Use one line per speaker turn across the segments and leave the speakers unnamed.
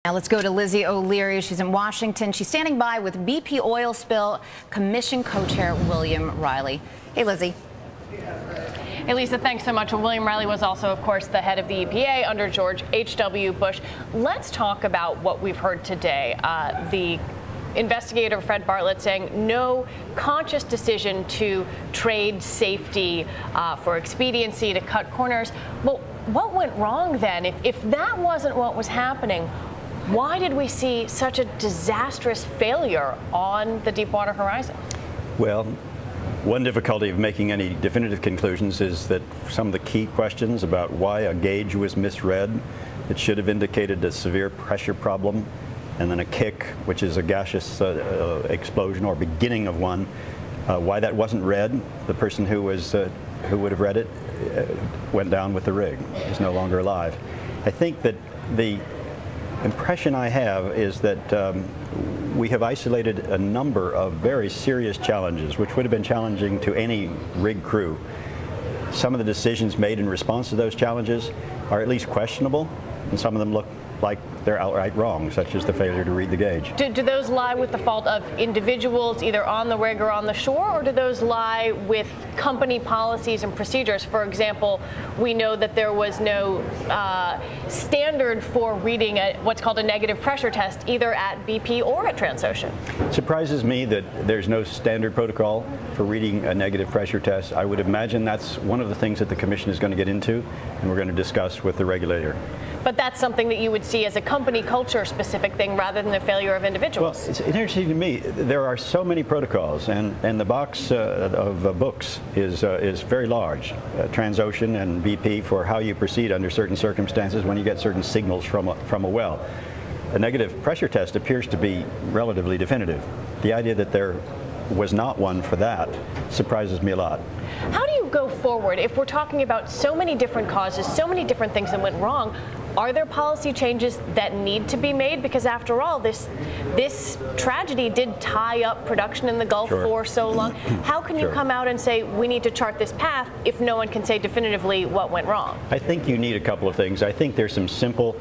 Now let's go to Lizzie O'Leary. She's in Washington. She's standing by with BP oil spill Commission co-chair William Reilly. Hey, Lizzie.
Hey, Lisa, thanks so much. Well, William Reilly was also, of course, the head of the EPA under George H.W. Bush. Let's talk about what we've heard today. The investigator Fred Bartlett saying no conscious decision to trade safety for expediency, to cut corners. Well, what went wrong then? If that wasn't what was happening, why did we see such a disastrous failure on the Deepwater horizon? Well,
one difficulty of making any definitive conclusions is that some of the key questions about why a gauge was misread, it should have indicated a severe pressure problem, and then a kick, which is a gaseous explosion or beginning of one. Why that wasn't read, the person who would have read it went down with the rig. He's no longer alive. I think that the impression I have is that we have isolated a number of very serious challenges, which would have been challenging to any rig crew. Some of the decisions made in response to those challenges are at least questionable, and some of them look like they're outright wrong, such as the failure to read the gauge.
Do those lie with the fault of individuals either on the rig or on the shore, or do those lie with company policies and procedures? For example, we know that there was no standard for reading what's called a negative pressure test, either at BP or at Transocean.
It surprises me that there's no standard protocol for reading a negative pressure test. I would imagine that's one of the things that the Commission is going to get into, and we're going to discuss with the regulator.
But that's something that you would see as a company culture specific thing rather than the failure of individuals.
Well, it's interesting to me. There are so many protocols, and the box of books is very large. Transocean and BP for how you proceed under certain circumstances when you get certain signals from a well. A negative pressure test appears to be relatively definitive. The idea that there was not one for that surprises me a lot.
How do you go forward if we're talking about so many different causes, so many different things that went wrong? Are there policy changes that need to be made? Because after all, this tragedy did tie up production in the Gulf for so long. How can you come out and say we need to chart this path if no one can say definitively what went wrong?
I think you need a couple of things. I think there's some simple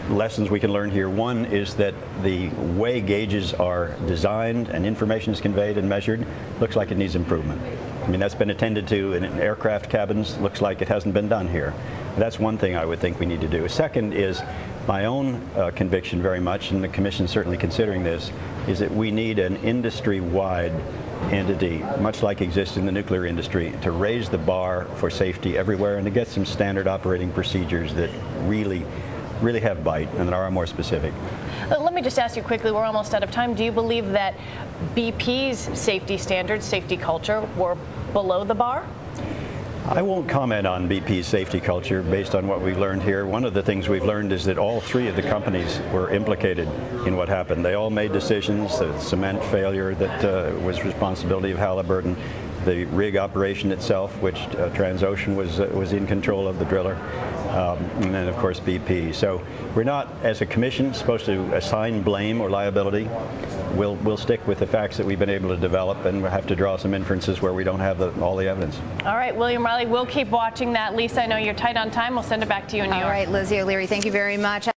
lessons we can learn here. One is that the way gauges are designed and information is conveyed and measured looks like it needs improvement. I mean, that's been attended to in aircraft cabins. Looks like it hasn't been done here. That's one thing I would think we need to do. Second is my own conviction very much, and the Commission certainly considering this, is that we need an industry-wide entity, much like exists in the nuclear industry, to raise the bar for safety everywhere and to get some standard operating procedures that really have bite and that are more specific.
Let me just ask you quickly, we're almost out of time. Do you believe that BP's safety standards, safety culture, were below the bar?
I won't comment on BP's safety culture based on what we've learned here. One of the things we've learned is that all three of the companies were implicated in what happened. They all made decisions. The cement failure that was responsibility of Halliburton, the rig operation itself, which Transocean was in control of the driller, and then of course BP. So we're not, as a Commission, supposed to assign blame or liability. We'll stick with the facts that we've been able to develop, and we'll have to draw some inferences where we don't have all the evidence.
All right, William Reilly, we'll keep watching that. Lisa, I know you're tight on time. We'll send it back to you in New York.
All right, Lizzie O'Leary, thank you very much.